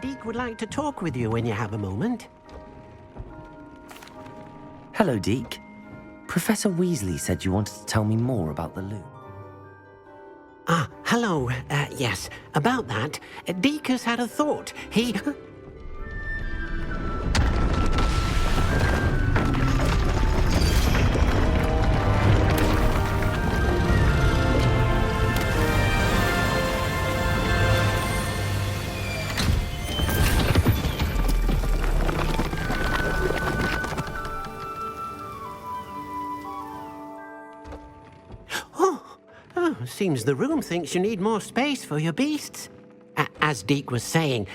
Deek would like to talk with you when you have a moment. Hello, Deek. Professor Weasley said you wanted to tell me more about the loom. Ah, hello. Yes, about that. Deek has had a thought. He... Seems the room thinks you need more space for your beasts. As Deek was saying,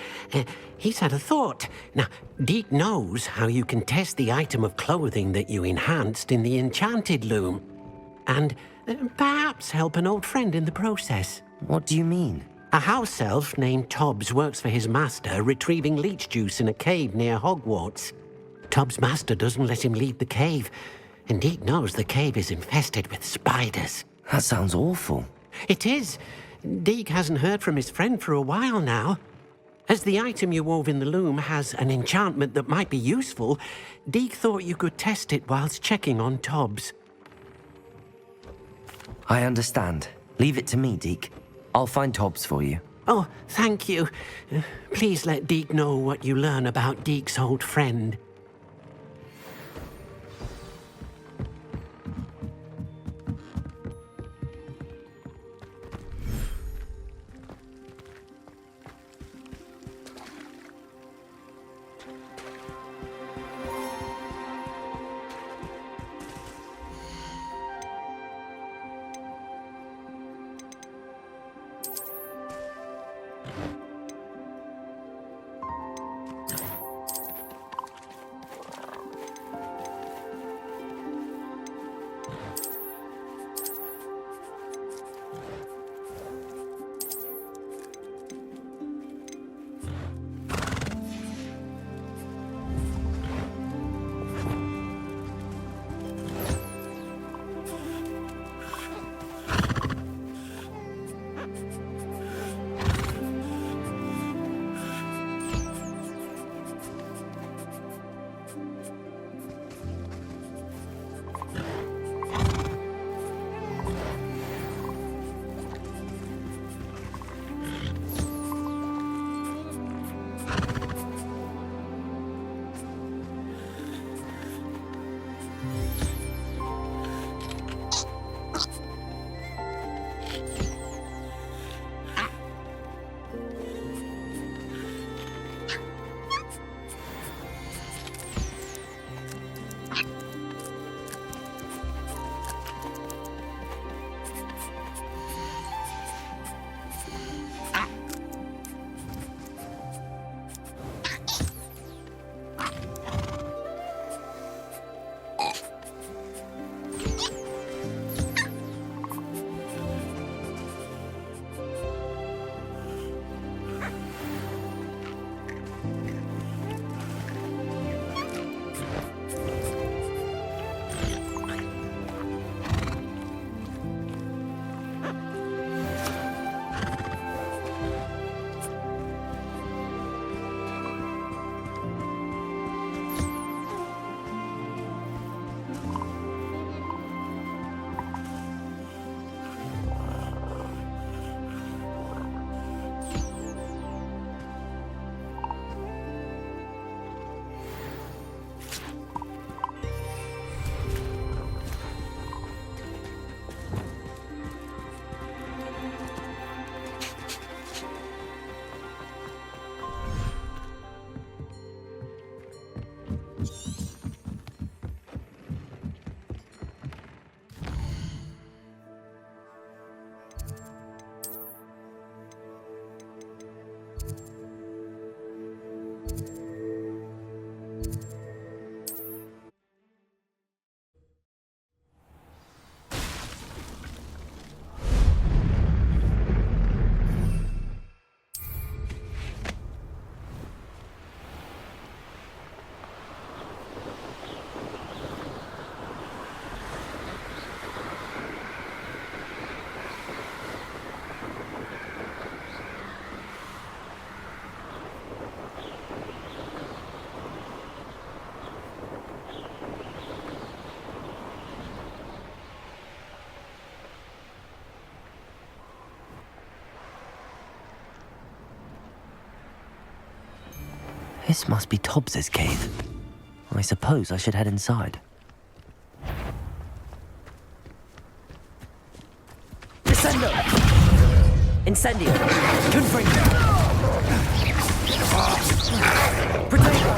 he's had a thought. Now, Deek knows how you can test the item of clothing that you enhanced in the enchanted loom. And perhaps help an old friend in the process. What do you mean? A house elf named Tobbs works for his master, retrieving leech juice in a cave near Hogwarts. Tobbs' master doesn't let him leave the cave, and Deek knows the cave is infested with spiders. That sounds awful. It is. Deek hasn't heard from his friend for a while now. As the item you wove in the loom has an enchantment that might be useful, Deek thought you could test it whilst checking on Tobbs. I understand. Leave it to me, Deek. I'll find Tobbs for you. Oh, thank you. Please let Deek know what you learn about Deek's old friend. This must be Tobbs's cave. I suppose I should head inside. Descendo! Incendio! Confringo! Protego!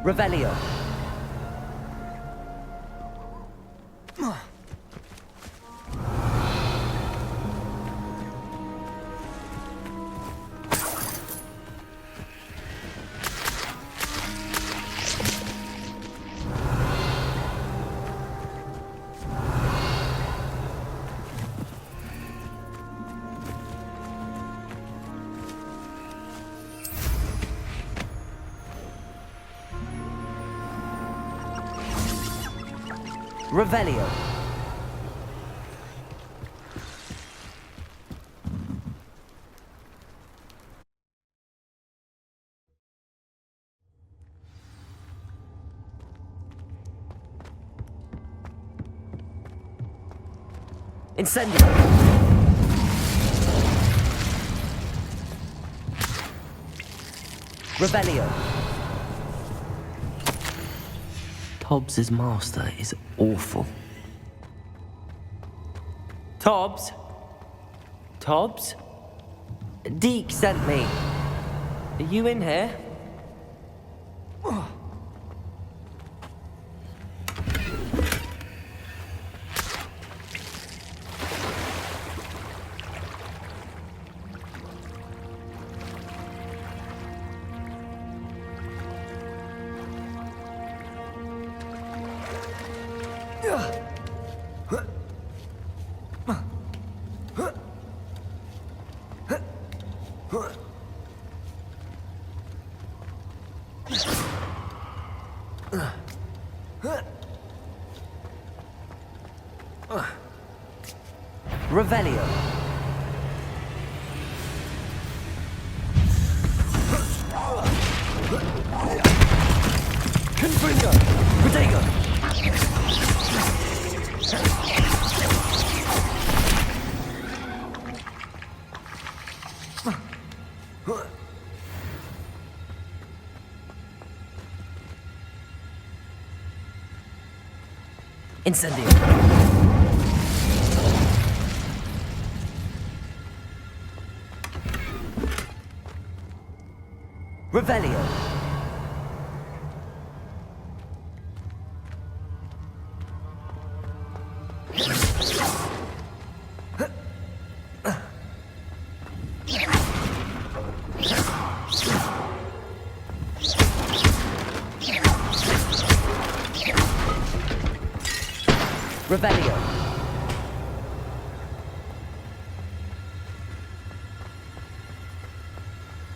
Revelio. Revelio. Incendio. Revelio. Tobbs's master is awful. Tobbs? Tobbs? Deek sent me. Are you in here? Revelio. Confringo. Protego. Incendio. Revelio. Revelio.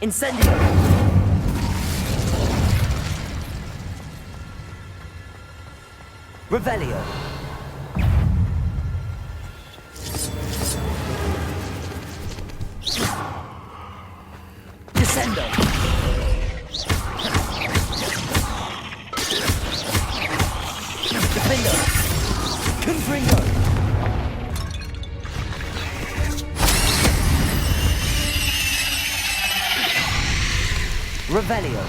Incendio. Revelio. Descendo. Defendo. Confringo. Revelio.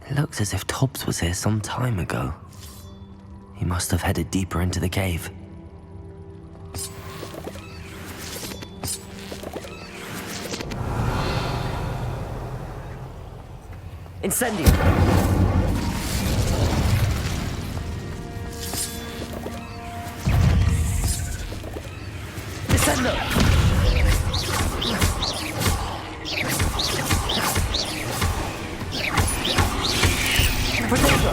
It looks as if Tobbs was here some time ago. He must have headed deeper into the cave. Incendio. Descendo. Protego.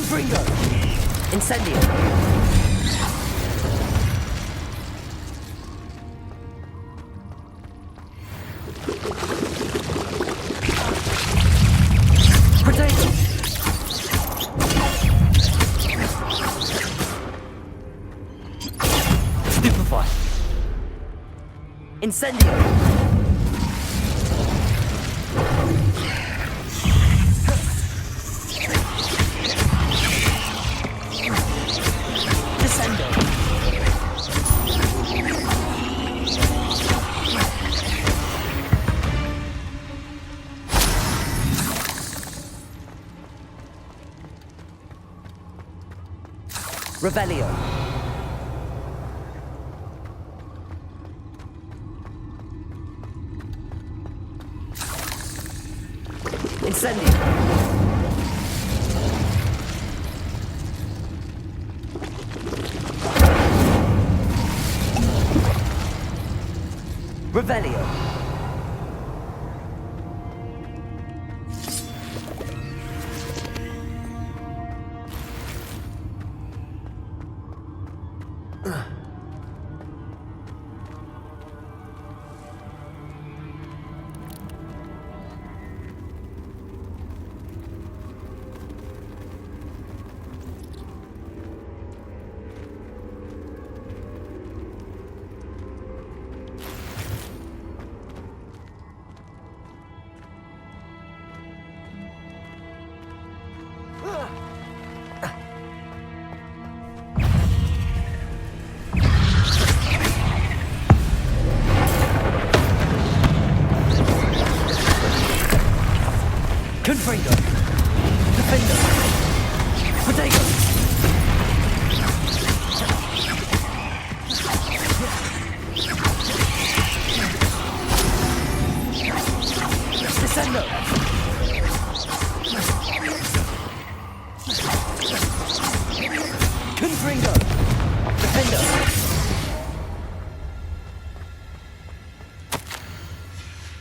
Confringo! Incendio! Potato! Stupefy! Incendio! Revelio. Incendio. Revelio. Confringo. Defender. Potato. Descendo. Confringo. Defender.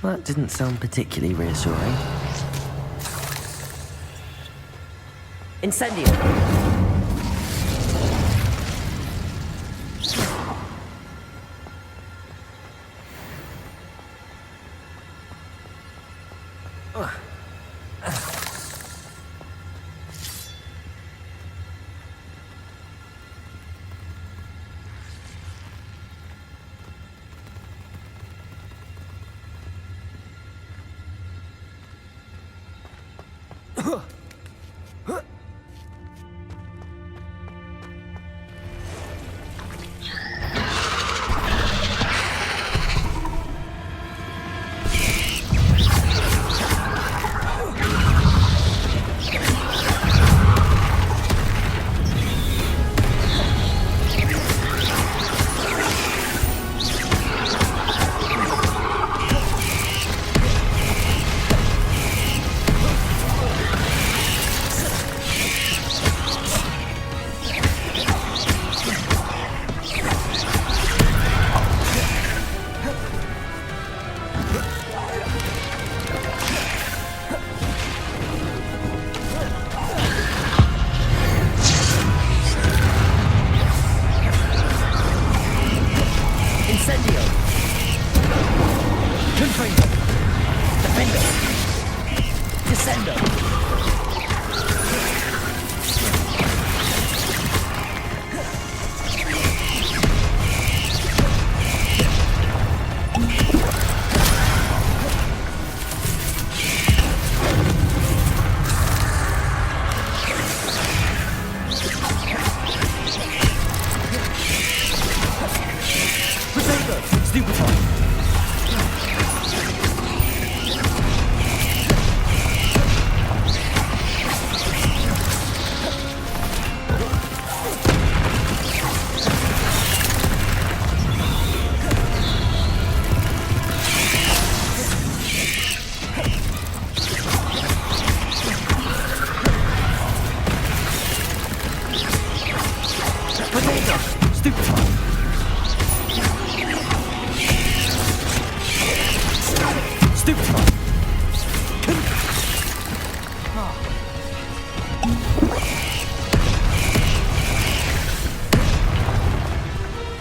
That didn't sound particularly reassuring. Incendio!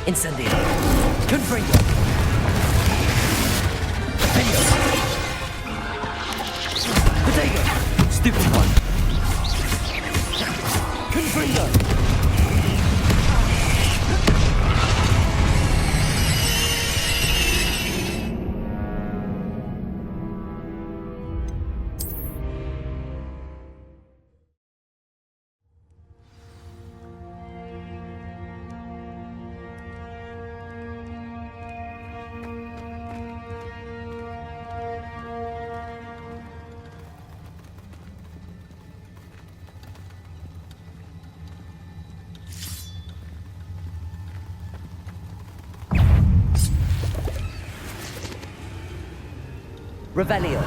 Incendio. Confringo. Defendo. Potato. Stupid one. Confringo. Revelio.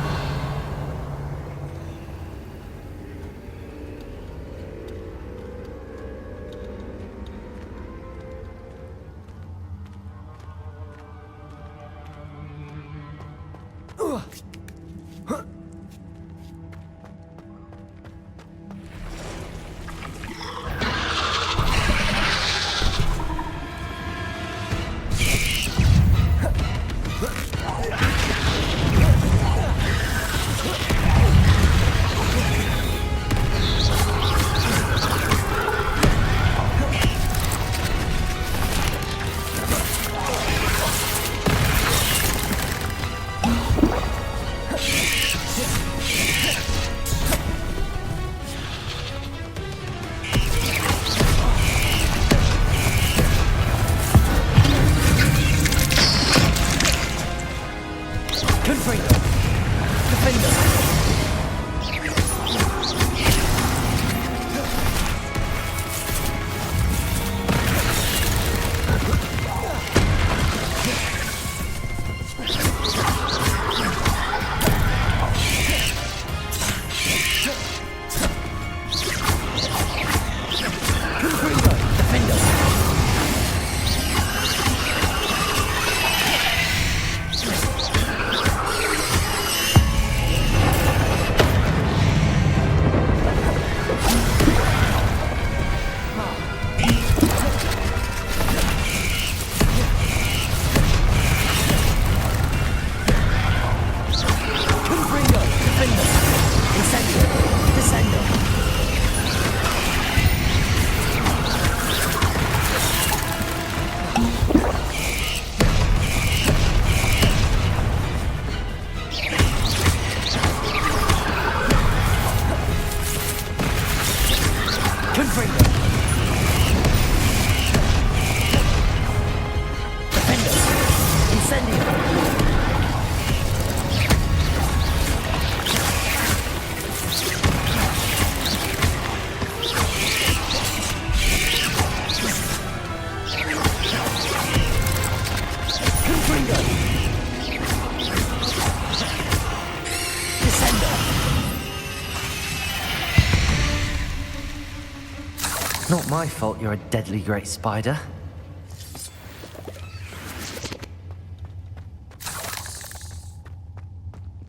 Not my fault you're a deadly great spider.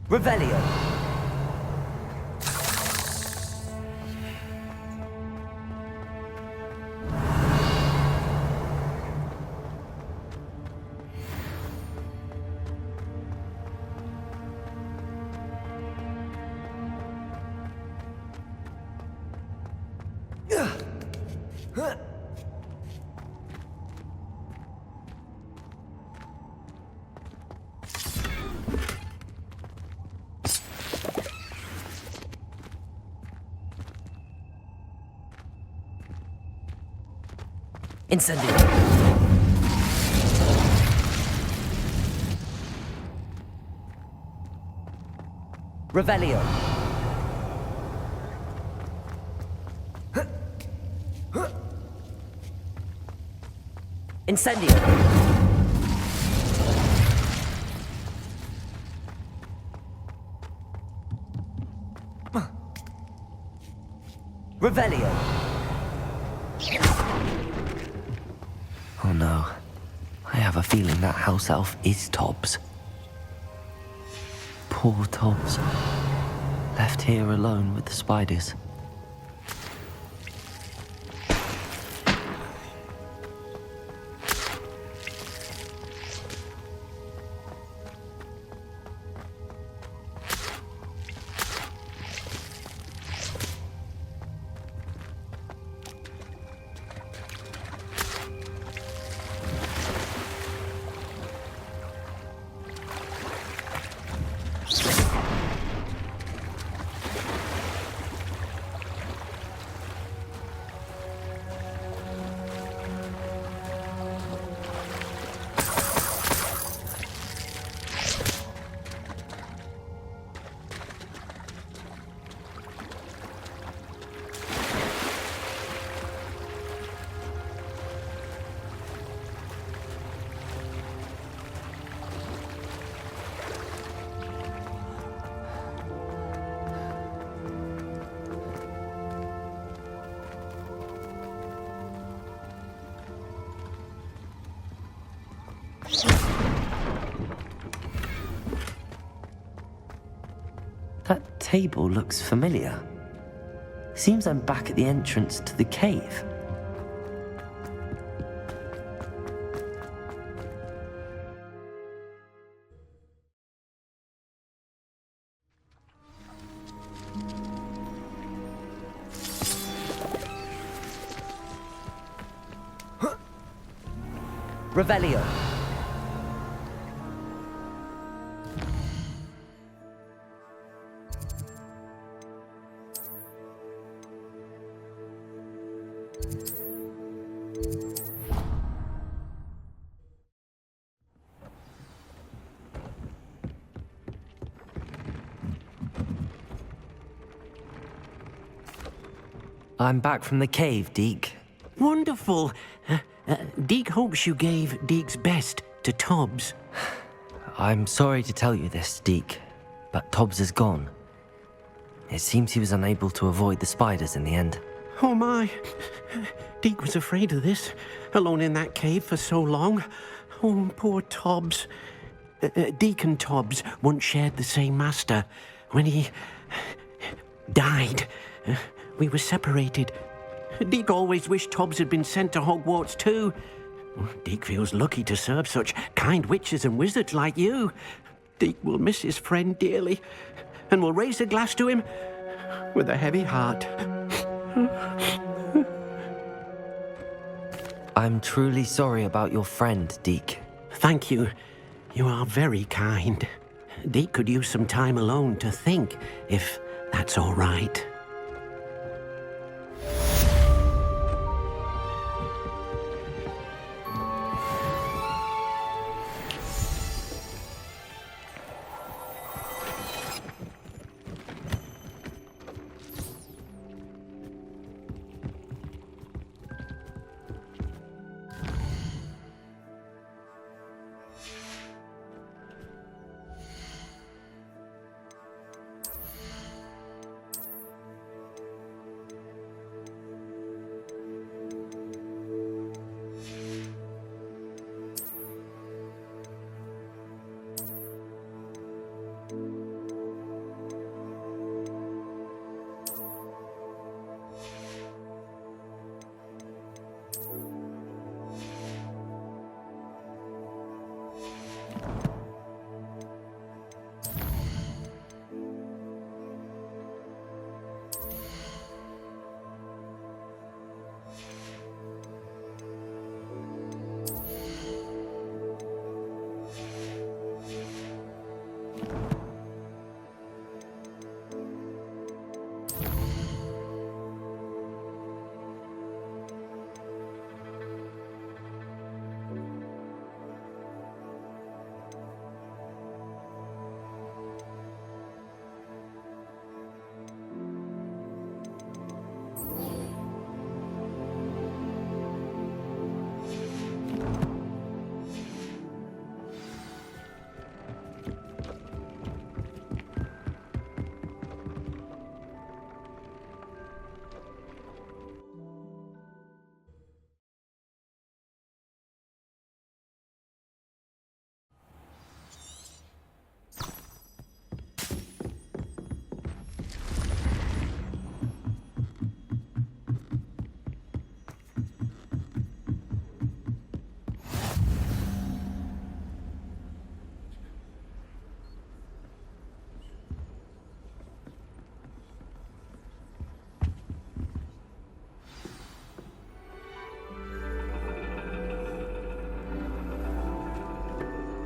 Revelio. Incendio. Revelio. Incendio. Revelio. Oh no. I have a feeling that house elf is Tobbs. Poor Tobbs. Left here alone with the spiders. table looks familiar. Seems I'm back at the entrance to the cave. Revelio. I'm back from the cave, Deek. Wonderful. Deek hopes you gave Deek's best to Tobbs. I'm sorry to tell you this, Deek, but Tobbs is gone. It seems he was unable to avoid the spiders in the end. Oh my. Deek was afraid of this, alone in that cave for so long. Oh, poor Tobbs. Deek and Tobbs once shared the same master. When he died, we were separated. Deek always wished Tobbs had been sent to Hogwarts too. Deek feels lucky to serve such kind witches and wizards like you. Deek will miss his friend dearly, and will raise a glass to him with a heavy heart. I'm truly sorry about your friend, Deek. Thank you. You are very kind. Deek could use some time alone to think, if that's all right.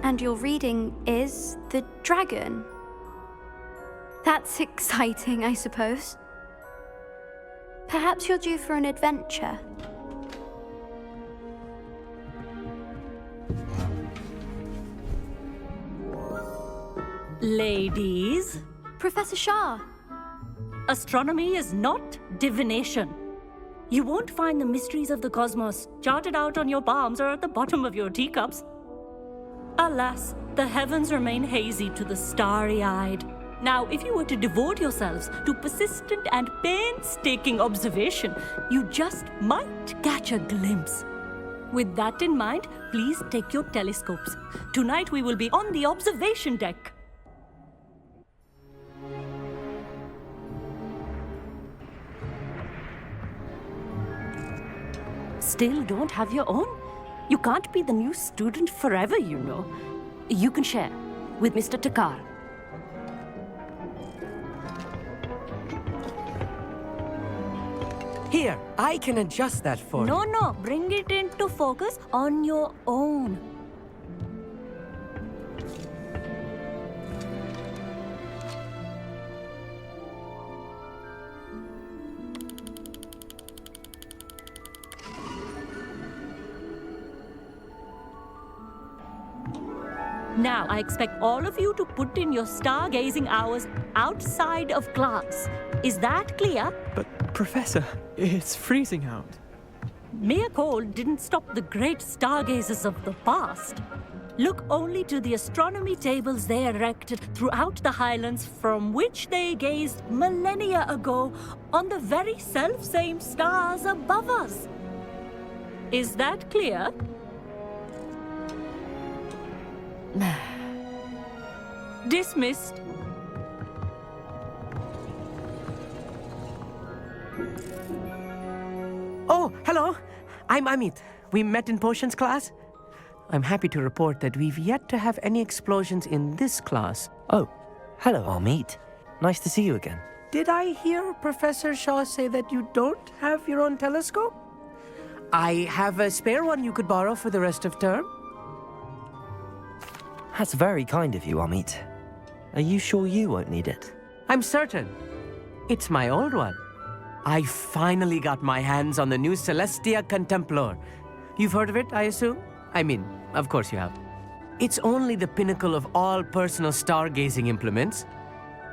And your reading is The Dragon. That's exciting, I suppose. Perhaps you're due for an adventure. Ladies, Professor Shah. astronomy is not divination. You won't find the mysteries of the cosmos charted out on your palms or at the bottom of your teacups. Alas, the heavens remain hazy to the starry-eyed. Now, if you were to devote yourselves to persistent and painstaking observation, you just might catch a glimpse. With that in mind, please take your telescopes. Tonight we will be on the observation deck. still don't have your own? You can't be the new student forever, you know. You can share with Mr. Takar. Here, I can adjust that for you. No, bring it into focus on your own. Now, I expect all of you to put in your stargazing hours outside of class. Is that clear? But, Professor, it's freezing out. Mere cold didn't stop the great stargazers of the past. Look only to the astronomy tables they erected throughout the highlands from which they gazed millennia ago on the very self-same stars above us. Is that clear? Dismissed. Oh, hello. I'm Amit. We met in potions class. I'm happy to report that we've yet to have any explosions in this class. Oh, hello, Amit. Nice to see you again. Did I hear Professor Shaw say that you don't have your own telescope? I have a spare one you could borrow for the rest of term. That's very kind of you, Amit. Are you sure you won't need it? I'm certain. It's my old one. I finally got my hands on the new Celestia Contemplar. You've heard of it, I assume? I mean, of course you have. It's only the pinnacle of all personal stargazing implements.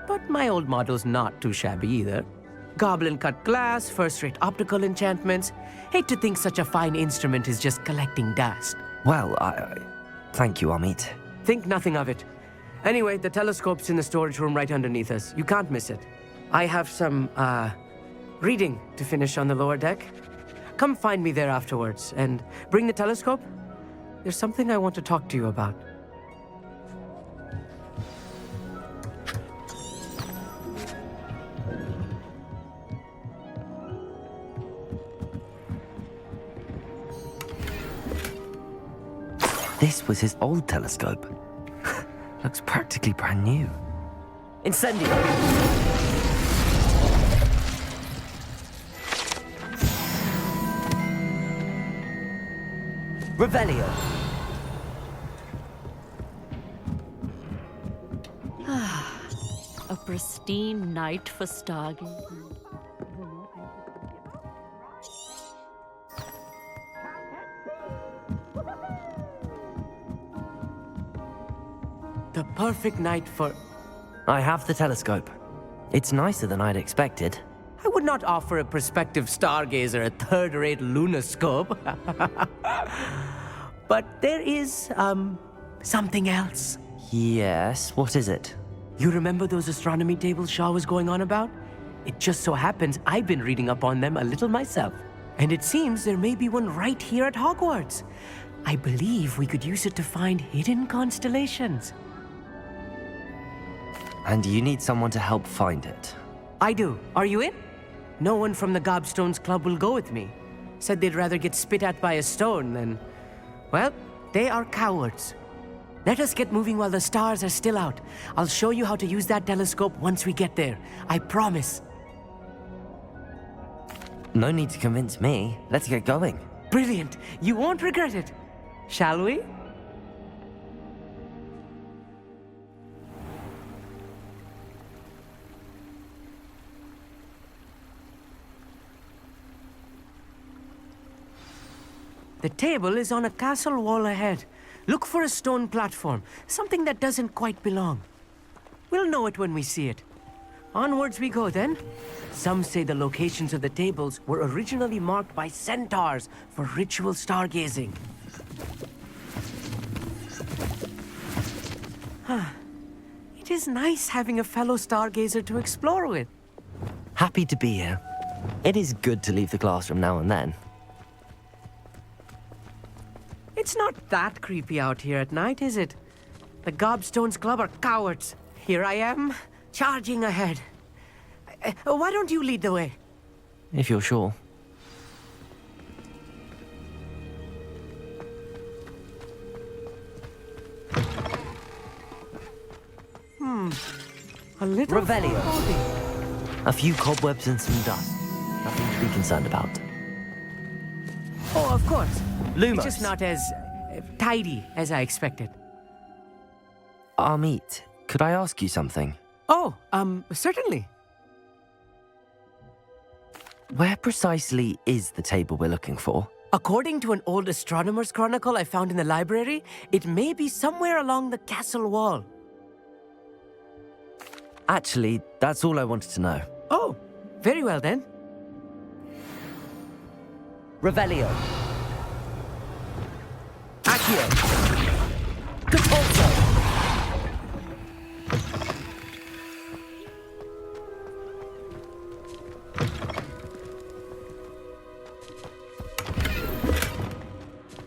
But my old model's not too shabby either. Goblin-cut glass, first-rate optical enchantments. Hate to think such a fine instrument is just collecting dust. Well, thank you, Amit. Think nothing of it. Anyway, the telescope's in the storage room right underneath us. You can't miss it. I have some, reading to finish on the lower deck. Come find me there afterwards, and bring the telescope. There's something I want to talk to you about. This was his old telescope. Looks practically brand new. Incendio! Revelio! A pristine night for stargazing. The perfect night for... I have the telescope. It's nicer than I'd expected. I would not offer a prospective stargazer a third-rate lunoscope. But there is, something else. Yes, what is it? You remember those astronomy tables Shaw was going on about? It just so happens I've been reading up on them a little myself. And it seems there may be one right here at Hogwarts. I believe we could use it to find hidden constellations. And you need someone to help find it. I do. Are you in? No one from the Gobstones Club will go with me. Said they'd rather get spit at by a stone than... Well, they are cowards. Let us get moving while the stars are still out. I'll show you how to use that telescope once we get there. I promise. No need to convince me. Let's get going. Brilliant. You won't regret it. Shall we? The table is on a castle wall ahead. Look for a stone platform, something that doesn't quite belong. We'll know it when we see it. Onwards we go then. Some say the locations of the tables were originally marked by centaurs for ritual stargazing. It is nice having a fellow stargazer to explore with. Happy to be here. It is good to leave the classroom now and then. It's not that creepy out here at night, is it? The Gobstones Club are cowards. Here I am, charging ahead. Why don't you lead the way? If you're sure. Revelio. A few cobwebs and some dust. Nothing to be concerned about. Oh, of course. Lumos. It's just not as tidy as I expected. Amit, could I ask you something? Oh, certainly. Where precisely is the table we're looking for? According to an old astronomer's chronicle I found in the library, it may be somewhere along the castle wall. Actually, that's all I wanted to know. Oh, very well then. Revelio. Accio. Catorzo.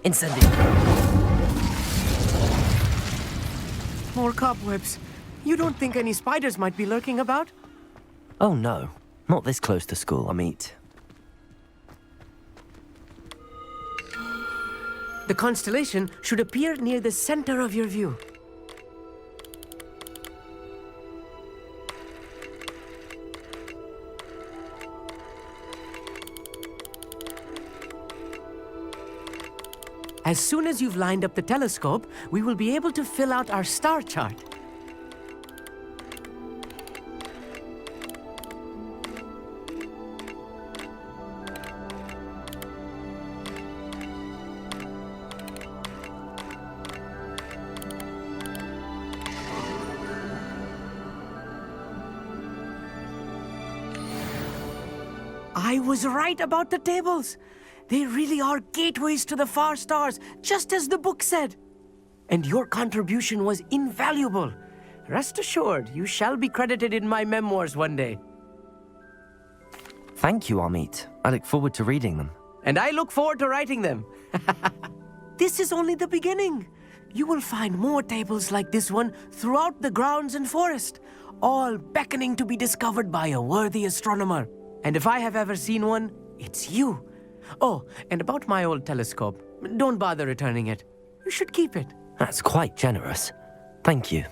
Incendio. More cobwebs. You don't think any spiders might be lurking about? Oh no, not this close to school, Amit. The constellation should appear near the center of your view. As soon as you've lined up the telescope, we will be able to fill out our star chart. I was right about the tables. They really are gateways to the far stars, just as the book said. And your contribution was invaluable. Rest assured, you shall be credited in my memoirs one day. Thank you, Amit. I look forward to reading them. And I look forward to writing them. This is only the beginning. You will find more tables like this one throughout the grounds and forest, all beckoning to be discovered by a worthy astronomer. And if I have ever seen one, it's you. Oh, and about my old telescope, don't bother returning it. You should keep it. That's quite generous. Thank you.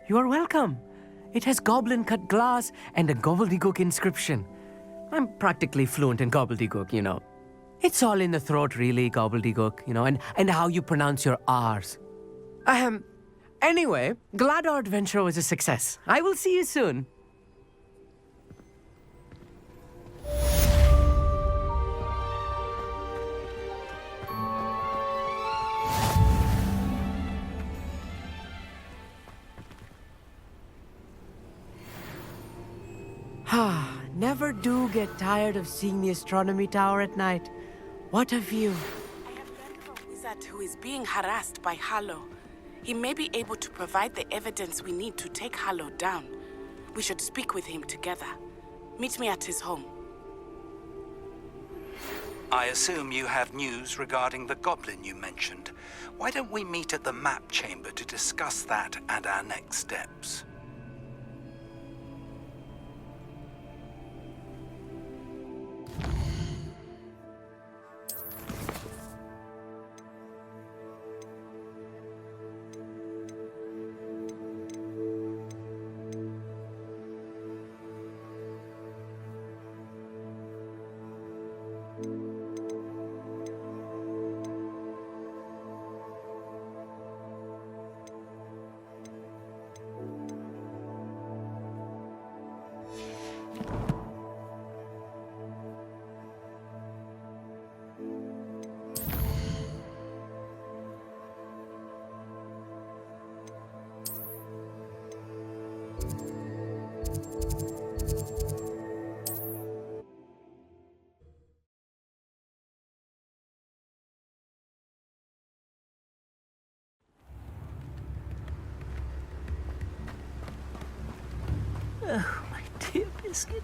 You are welcome. It has goblin-cut glass and a gobbledygook inscription. I'm practically fluent in gobbledygook, you know. It's all in the throat, really, gobbledygook, you know, and how you pronounce your R's. Anyway, glad our adventure was a success. I will see you soon. Never do get tired of seeing the astronomy tower at night. What a view. I have learned of a wizard who is being harassed by Harlow. He may be able to provide the evidence we need to take Harlow down. We should speak with him together. Meet me at his home. I assume you have news regarding the goblin you mentioned. Why don't we meet at the map chamber to discuss that and our next steps? Oh, my dear biscuit.